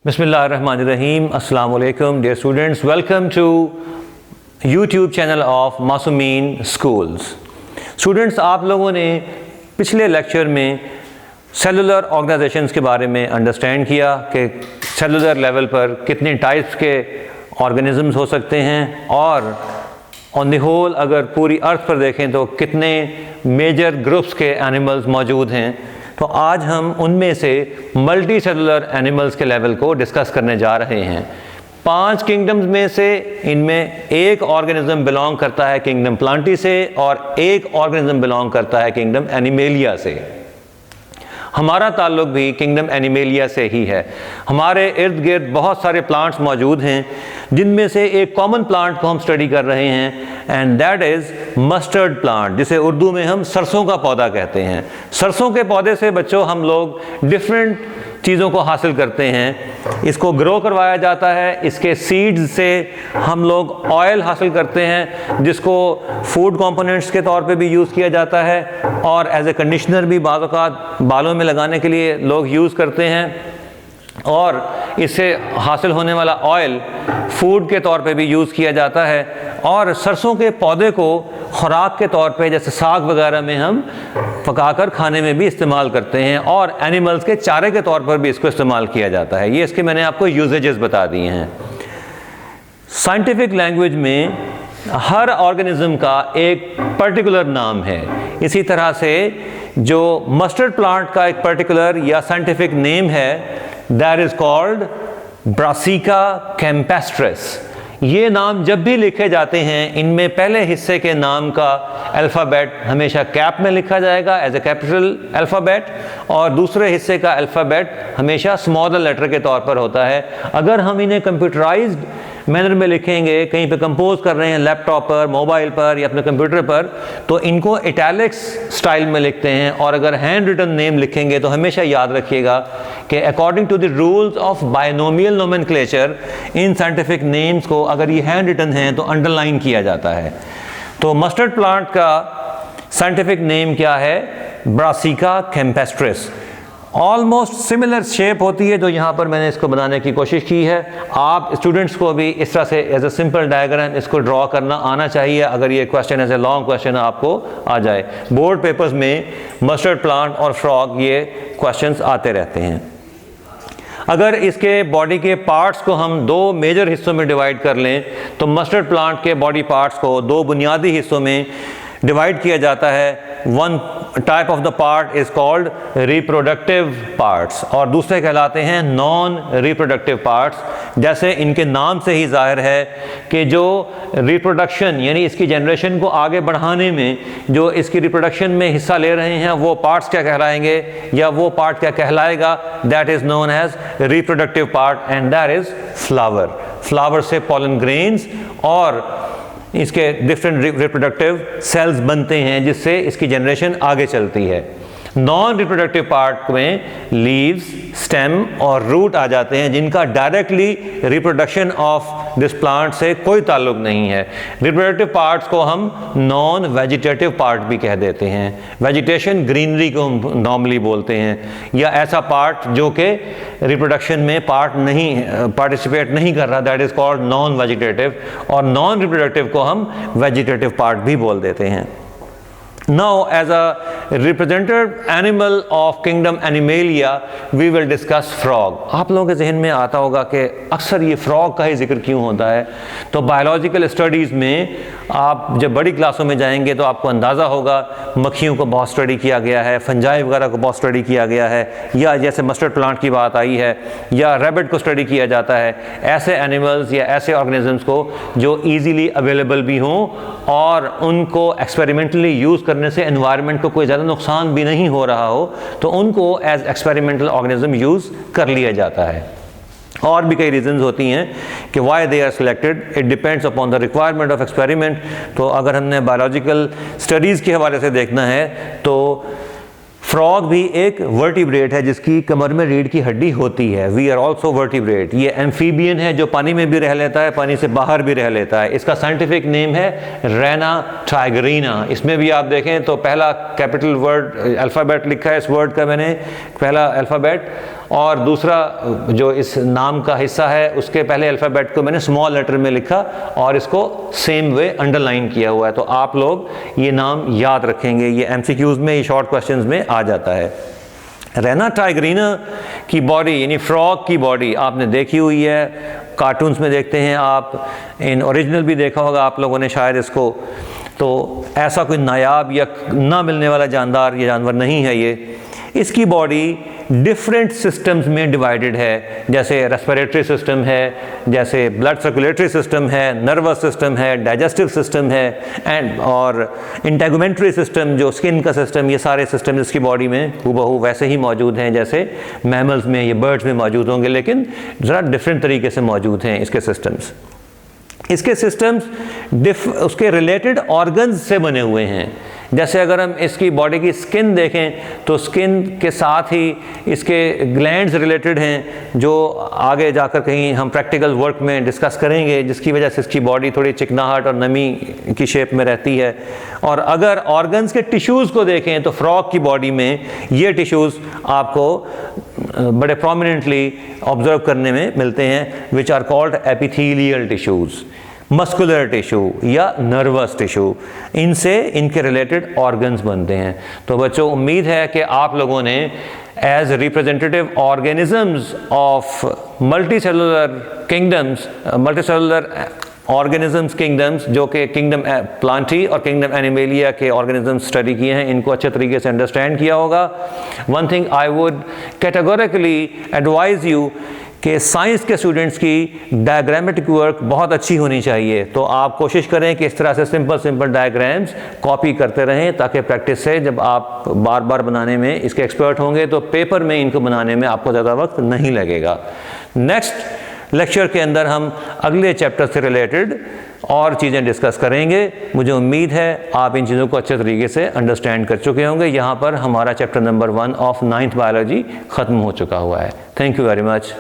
बिस्मिल्लाहिर्रहमानिर्रहीम। अस्सलाम वालेकुम dear students, welcome to YouTube channel of Masoomeen schools. Students, आप लोगों ने पिछले लेक्चर में सेलुलर ऑर्गेनाइजेशंस के बारे में अंडरस्टैंड किया कि सेलुलर लेवल पर कितने टाइप्स के ऑर्गेनिज़म्स हो सकते हैं और ऑन द होल अगर पूरी अर्थ पर देखें तो कितने मेजर ग्रुप्स के एनिमल्स मौजूद हैं। तो आज हम उनमें से मल्टी सेलुलर एनिमल्स के लेवल को डिस्कस करने जा रहे हैं। 5 किंगडम्स में से इनमें एक ऑर्गेनिज्म बिलोंग करता है किंगडम प्लांटी से और एक ऑर्गेनिज्म बिलोंग करता है किंगडम एनिमेलिया से। हमारा ताल्लुक भी किंगडम एनिमेलिया से ही है। हमारे इर्द गिर्द बहुत सारे प्लांट्स मौजूद हैं जिनमें से एक कॉमन प्लांट को हम स्टडी कर रहे हैं and that is mustard plant, जिसे उर्दू में हम सरसों का पौधा कहते हैं। सरसों के पौधे से बच्चों हम लोग डिफरेंट चीज़ों को हासिल करते हैं। इसको ग्रो करवाया जाता है, इसके सीड्स से हम लोग ऑयल हासिल करते हैं जिसको फूड कंपोनेंट्स के तौर पे भी यूज़ किया जाता है और एज ए कंडीशनर भी बाज़ औक़ात बालों में लगाने के लिए लोग यूज़ करते हैं और इससे हासिल होने वाला ऑयल फूड के तौर पे भी यूज़ किया जाता है। और सरसों के पौधे को खुराक के तौर पे जैसे साग वगैरह में हम पकाकर खाने में भी इस्तेमाल करते हैं और एनिमल्स के चारे के तौर पर भी इसको इस्तेमाल किया जाता है। ये इसके मैंने आपको यूजेजेस बता दिए हैं। साइंटिफिक लैंग्वेज में हर ऑर्गेनिज्म का एक पर्टिकुलर नाम है। इसी तरह से जो मस्टर्ड प्लांट का एक पर्टिकुलर या साइंटिफिक नेम है that is called brassica campestris. ये नाम जब भी लिखे जाते हैं इनमें पहले हिस्से के नाम का अल्फ़ाबेट हमेशा कैप में लिखा जाएगा एज ए कैपिटल अल्फ़ाबेट और दूसरे हिस्से का अल्फ़ाबेट हमेशा स्मॉलर लेटर के तौर पर होता है। अगर हम इन्हें कंप्यूटराइज्ड मैनर में लिखेंगे, कहीं पे कंपोज कर रहे हैं लैपटॉप पर, मोबाइल पर या अपने कंप्यूटर पर, तो इनको इटैलिक्स स्टाइल में लिखते हैं। और अगर हैंड रिटन नेम लिखेंगे तो हमेशा याद रखिएगा कि according to the rules of binomial nomenclature in scientific names को अगर ये हैंड रिटन हैं तो अंडरलाइन किया जाता है। तो मस्टर्ड प्लांट का साइंटिफिक नेम क्या है? Brassica campestris. Almost similar shape होती है जो यहाँ पर मैंने इसको बनाने की कोशिश की है। आप स्टूडेंट्स को भी इस तरह से एज ए सिंपल डायग्राम इसको ड्रॉ करना आना चाहिए अगर ये question as a long question आपको आ जाए। बोर्ड पेपर्स में मस्टर्ड प्लांट और फ्रॉग ये क्वेश्चंस आते रहते हैं। अगर इसके बॉडी के पार्ट्स को हम 2 मेजर हिस्सों में डिवाइड कर लें तो मस्टर्ड प्लांट के बॉडी पार्ट्स को 2 बुनियादी हिस्सों में डिवाइड किया जाता है। One type of the part is called reproductive parts और दूसरे कहलाते हैं नॉन रिप्रोडक्टिव पार्ट्स। जैसे इनके नाम से ही जाहिर है कि जो रिप्रोडक्शन यानी इसकी जनरेशन को आगे बढ़ाने में जो इसकी रिप्रोडक्शन में हिस्सा ले रहे हैं वो पार्ट्स क्या कहलाएंगे या वो पार्ट क्या कहलाएगा, that is known as reproductive part and that is flower. Flower से पॉलन ग्रेन्स और इसके डिफरेंट रिप्रोडक्टिव सेल्स बनते हैं जिससे इसकी जनरेशन आगे चलती है। नॉन रिप्रोडक्टिव पार्ट में लीव्स, स्टेम और रूट आ जाते हैं जिनका directly reproduction of this plant से कोई ताल्लुक नहीं है। रिप्रोडक्टिव पार्ट्स को हम नॉन वेजिटेटिव पार्ट भी कह देते हैं। वेजिटेशन ग्रीनरी को नॉर्मली बोलते हैं या ऐसा पार्ट जो कि रिप्रोडक्शन में पार्टिसिपेट नहीं कर रहा, that is called non vegetative. और नॉन रिप्रोडक्टिव को हम वेजिटेटिव पार्ट भी बोल देते हैं। Now, as a representative animal of kingdom Animalia, we will discuss frog. आप लोगों के जहन में आता होगा कि अक्सर ये फ्रॉग का ही जिक्र क्यों होता है। तो बायोलॉजिकल स्टडीज़ में आप जब बड़ी क्लासों में जाएंगे तो आपको अंदाज़ा होगा मक्खियों को बहुत स्टडी किया गया है, फंजाई वगैरह को बहुत स्टडी किया गया है, या जैसे मस्टर्ड प्लांट की बात आई है या रैबिट को स्टडी किया जाता है। ऐसे एनिमल्स या ऐसे ऑर्गेनिजम्स को जो ईजीली अवेलेबल भी हों और उनको एक्सपेरिमेंटली यूज़ करने से एनवायरनमेंट को कोई ज़्यादा नुकसान भी नहीं हो रहा हो तो उनको एज एक्सपेरिमेंटल ऑर्गेनिज्म यूज़ कर लिया जाता है। और भी कई रीजंस होती हैं कि why they are selected, it depends upon the requirement of experiment. तो अगर हमने बायोलॉजिकल स्टडीज़ के हवाले से देखना है तो फ्रॉग भी एक वर्टिब्रेट है जिसकी कमर में रीढ़ की हड्डी होती है। We are also vertebrate. ये एम्फीबियन है जो पानी में भी रह लेता है, पानी से बाहर भी रह लेता है। इसका साइंटिफिक नेम है रेना टाइगरीना। इसमें भी आप देखें तो पहला कैपिटल वर्ड अल्फ़ाबेट लिखा है इस वर्ड का मैंने, पहला अल्फ़ाबेट, और दूसरा जो इस नाम का हिस्सा है उसके पहले अल्फ़ाबेट को मैंने स्मॉल लेटर में लिखा और इसको सेम वे अंडरलाइन किया हुआ है। तो आप लोग ये नाम याद रखेंगे, ये MCQs में, ये शॉर्ट क्वेश्चंस में आ जाता है। रेना टाइग्रीना की बॉडी यानी फ्रॉग की बॉडी आपने देखी हुई है, कार्टून्स में देखते हैं आप, इन ओरिजिनल भी देखा होगा आप लोगों ने शायद इसको। तो ऐसा कोई नायाब या ना मिलने वाला जानदार ये जानवर नहीं है ये। इसकी बॉडी डिफरेंट सिस्टम्स में डिवाइडेड है, जैसे रेस्पिरेटरी सिस्टम है, जैसे ब्लड सर्कुलेटरी सिस्टम है, नर्वस सिस्टम है, डाइजेस्टिव सिस्टम है, एंड और इंटेगुमेंट्री सिस्टम जो स्किन का सिस्टम, ये सारे सिस्टम इसकी बॉडी में हूबहू वैसे ही मौजूद हैं जैसे मैमल्स में या बर्ड्स में मौजूद होंगे, लेकिन ज़रा डिफरेंट तरीके से मौजूद हैं इसके सिस्टम्स। इसके सिस्टम्स उसके रिलेटेड ऑर्गन्स से बने हुए हैं। जैसे अगर हम इसकी बॉडी की स्किन देखें तो स्किन के साथ ही इसके ग्लैंड्स रिलेटेड हैं, जो आगे जाकर कहीं हम प्रैक्टिकल वर्क में डिस्कस करेंगे, जिसकी वजह से इसकी बॉडी थोड़ी चिकनाहट और नमी की शेप में रहती है। और अगर ऑर्गन्स के टिश्यूज़ को देखें तो फ्रॉग की बॉडी में ये टिश्यूज़ आपको बड़े प्रोमिनेंटली ऑब्जर्व करने में मिलते हैं, which are called epithelial tissues, muscular tissue या नर्वस टिश्यू, इनसे इनके रिलेटेड ऑर्गन्स बनते हैं। तो बच्चों, उम्मीद है कि आप लोगों ने as representative organisms of multicellular kingdoms, multicellular organisms kingdoms, जो कि किंगडम प्लांटी और किंगडम एनिमेलिया के ऑर्गेनिजम्स स्टडी किए हैं, इनको अच्छे तरीके से अंडरस्टैंड किया होगा। One thing I would categorically advise you कि साइंस के स्टूडेंट्स की डायग्रामेटिक वर्क बहुत अच्छी होनी चाहिए। तो आप कोशिश करें कि इस तरह से सिंपल डायग्राम्स कॉपी करते रहें, ताकि प्रैक्टिस से जब आप बार बार बनाने में इसके एक्सपर्ट होंगे तो पेपर में इनको बनाने में आपको ज़्यादा वक्त नहीं लगेगा। नेक्स्ट लेक्चर के अंदर हम अगले चैप्टर से रिलेटेड और चीज़ें डिस्कस करेंगे। मुझे उम्मीद है आप इन चीज़ों को अच्छे तरीके से अंडरस्टैंड कर चुके होंगे। यहाँ पर हमारा chapter number 1 of 9th biology ख़त्म हो चुका हुआ है। Thank you very much.